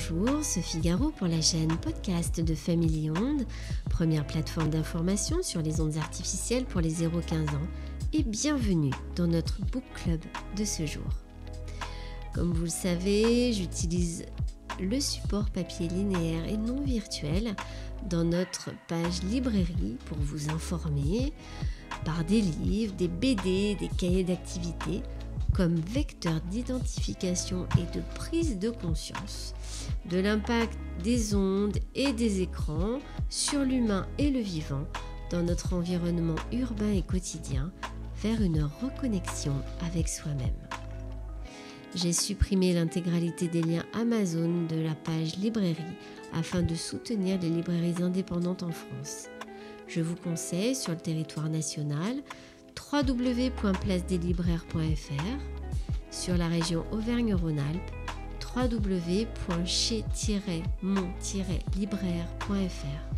Bonjour, Sophie Garot pour la chaîne podcast de Family Onde, première plateforme d'information sur les ondes artificielles pour les 0-15 ans, et bienvenue dans notre book club de ce jour. Comme vous le savez, j'utilise le support papier linéaire et non virtuel dans notre page librairie pour vous informer par des livres, des BD, des cahiers d'activités comme vecteur d'identification et de prise de conscience de l'impact des ondes et des écrans sur l'humain et le vivant dans notre environnement urbain et quotidien vers une reconnexion avec soi-même. J'ai supprimé l'intégralité des liens Amazon de la page librairie afin de soutenir les librairies indépendantes en France. Je vous conseille sur le territoire national www.placedeslibraires.fr, sur la région Auvergne-Rhône-Alpes www.chez-mon-libraire.fr.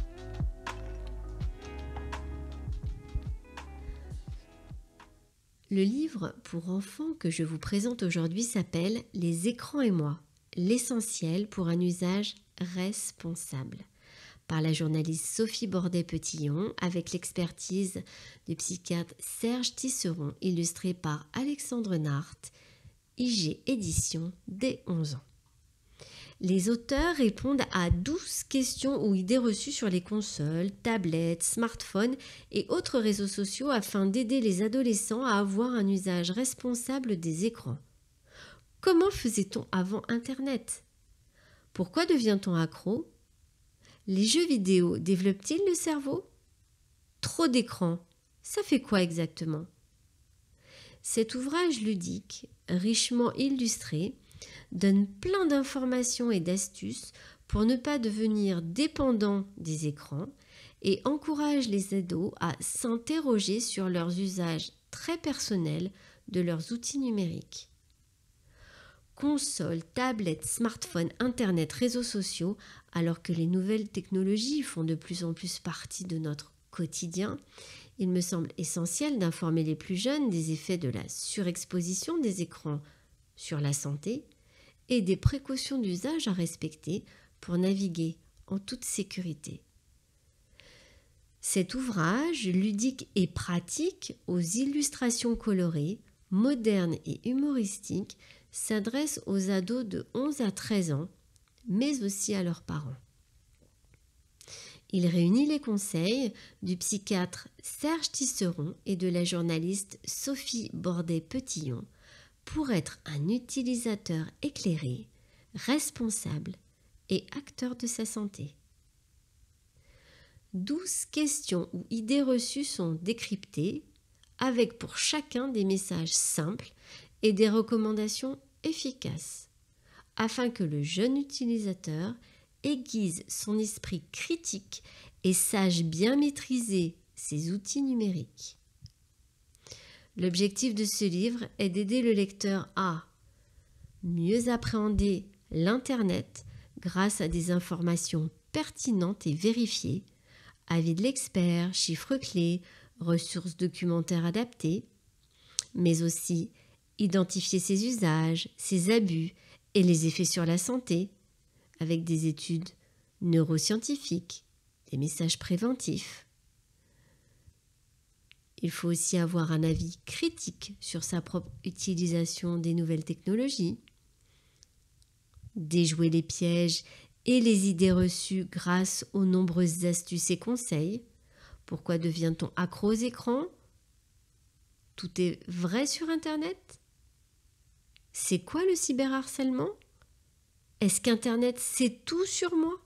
Le livre pour enfants que je vous présente aujourd'hui s'appelle « Les écrans et moi, l'essentiel pour un usage responsable » par la journaliste Sophie Bordet-Petillon avec l'expertise du psychiatre Serge Tisseron, illustré par Alexandre Nart, IG Éditions dès 11 ans. Les auteurs répondent à 12 questions ou idées reçues sur les consoles, tablettes, smartphones et autres réseaux sociaux afin d'aider les adolescents à avoir un usage responsable des écrans. Comment faisait-on avant Internet? Pourquoi devient-on accro? Les jeux vidéo développent-ils le cerveau? Trop d'écran, ça fait quoi exactement? Cet ouvrage ludique, richement illustré, donne plein d'informations et d'astuces pour ne pas devenir dépendant des écrans et encourage les ados à s'interroger sur leurs usages très personnels de leurs outils numériques. Consoles, tablettes, smartphones, internet, réseaux sociaux, alors que les nouvelles technologies font de plus en plus partie de notre quotidien, il me semble essentiel d'informer les plus jeunes des effets de la surexposition des écrans sur la santé et des précautions d'usage à respecter pour naviguer en toute sécurité. Cet ouvrage, ludique et pratique, aux illustrations colorées, modernes et humoristiques, s'adresse aux ados de 11 à 13 ans, mais aussi à leurs parents. Il réunit les conseils du psychiatre Serge Tisseron et de la journaliste Sophie Bordet-Petillon pour être un utilisateur éclairé, responsable et acteur de sa santé. 12 questions ou idées reçues sont décryptées avec pour chacun des messages simples et des recommandations efficaces afin que le jeune utilisateur aiguise son esprit critique et sache bien maîtriser ses outils numériques. L'objectif de ce livre est d'aider le lecteur à mieux appréhender l'Internet grâce à des informations pertinentes et vérifiées, avis de l'expert, chiffres clés, ressources documentaires adaptées, mais aussi identifier ses usages, ses abus et les effets sur la santé, avec des études neuroscientifiques, des messages préventifs. Il faut aussi avoir un avis critique sur sa propre utilisation des nouvelles technologies, déjouer les pièges et les idées reçues grâce aux nombreuses astuces et conseils. Pourquoi devient-on accro aux écrans? Tout est vrai sur Internet? C'est quoi le cyberharcèlement? Est-ce qu'Internet sait tout sur moi?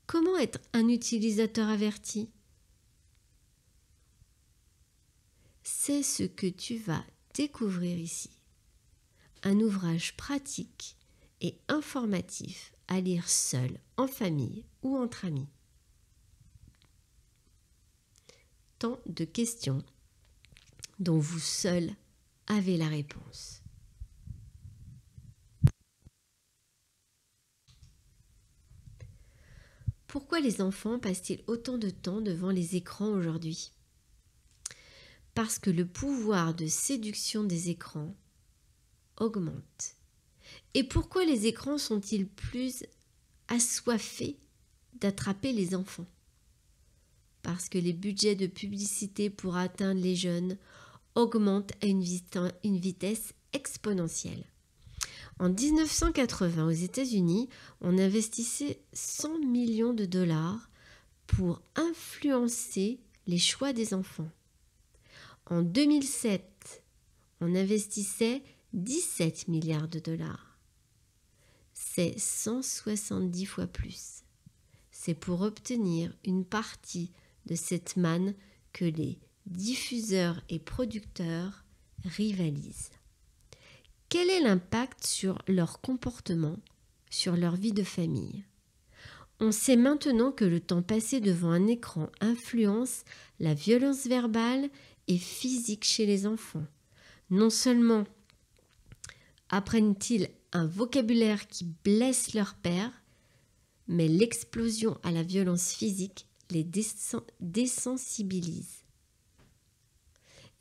Comment être un utilisateur averti? C'est ce que tu vas découvrir ici. Un ouvrage pratique et informatif à lire seul, en famille ou entre amis. Tant de questions dont vous seul avez la réponse. Pourquoi les enfants passent-ils autant de temps devant les écrans aujourd'hui? Parce que le pouvoir de séduction des écrans augmente Et pourquoi les écrans sont-ils plus assoiffés d'attraper les enfants? Parce que les budgets de publicité pour atteindre les jeunes augmentent à une vitesse exponentielle. En 1980, aux États-Unis, on investissait 100 millions de dollars pour influencer les choix des enfants. En 2007, on investissait 17 milliards de dollars. C'est 170 fois plus. C'est pour obtenir une partie de cette manne que les diffuseurs et producteurs rivalisent. Quel est l'impact sur leur comportement, sur leur vie de famille? On sait maintenant que le temps passé devant un écran influence la violence verbale et physique chez les enfants. Non seulement apprennent-ils un vocabulaire qui blesse leur père, mais l'explosion à la violence physique les désensibilise.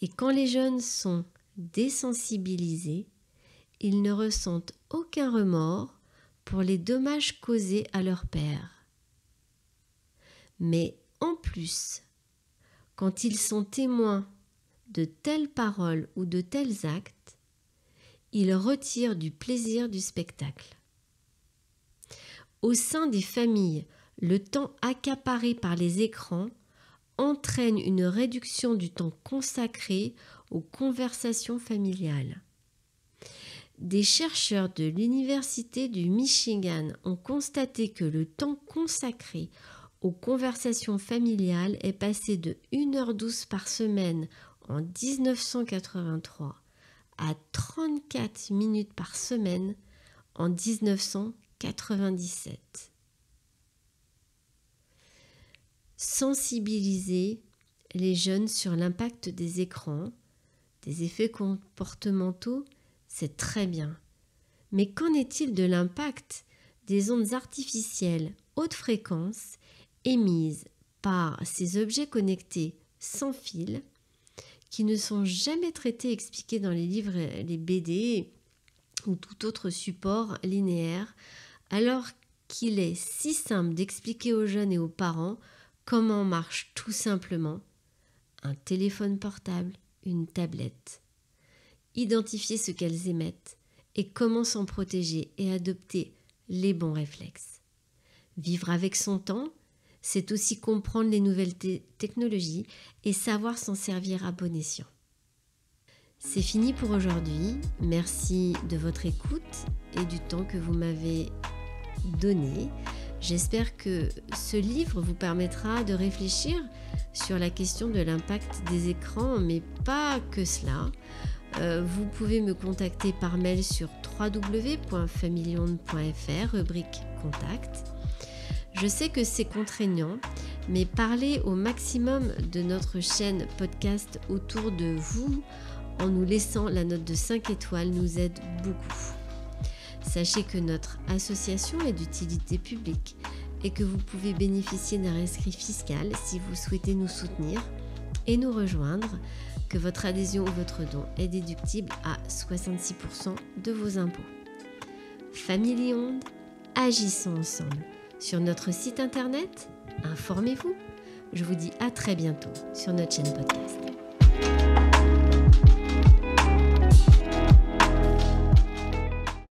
Et quand les jeunes sont désensibilisés, ils ne ressentent aucun remords pour les dommages causés à leur père. Mais en plus, quand ils sont témoins de telles paroles ou de tels actes, ils retirent du plaisir du spectacle. Au sein des familles, le temps accaparé par les écrans entraîne une réduction du temps consacré aux conversations familiales. Des chercheurs de l'Université du Michigan ont constaté que le temps consacré aux conversations familiales est passé de 1h12 par semaine en 1983 à 34 minutes par semaine en 1997. Sensibiliser les jeunes sur l'impact des écrans, des effets comportementaux, c'est très bien. Mais qu'en est-il de l'impact des ondes artificielles haute fréquence émises par ces objets connectés sans fil qui ne sont jamais traités et expliqués dans les livres, les BD ou tout autre support linéaire, alors qu'il est si simple d'expliquer aux jeunes et aux parents comment marche tout simplement un téléphone portable, une tablette. Identifier ce qu'elles émettent et comment s'en protéger et adopter les bons réflexes. Vivre avec son temps, c'est aussi comprendre les nouvelles technologies et savoir s'en servir à bon escient. C'est fini pour aujourd'hui. Merci de votre écoute et du temps que vous m'avez donné. J'espère que ce livre vous permettra de réfléchir sur la question de l'impact des écrans, mais pas que cela. Vous pouvez me contacter par mail sur www.familionde.fr, rubrique Contact. Je sais que c'est contraignant, mais parler au maximum de notre chaîne podcast autour de vous en nous laissant la note de 5 étoiles nous aide beaucoup. Sachez que notre association est d'utilité publique et que vous pouvez bénéficier d'un rescrit fiscal si vous souhaitez nous soutenir et nous rejoindre, que votre adhésion ou votre don est déductible à 66% de vos impôts. Famille Onde, agissons ensemble. Sur notre site internet, informez-vous. Je vous dis à très bientôt sur notre chaîne podcast.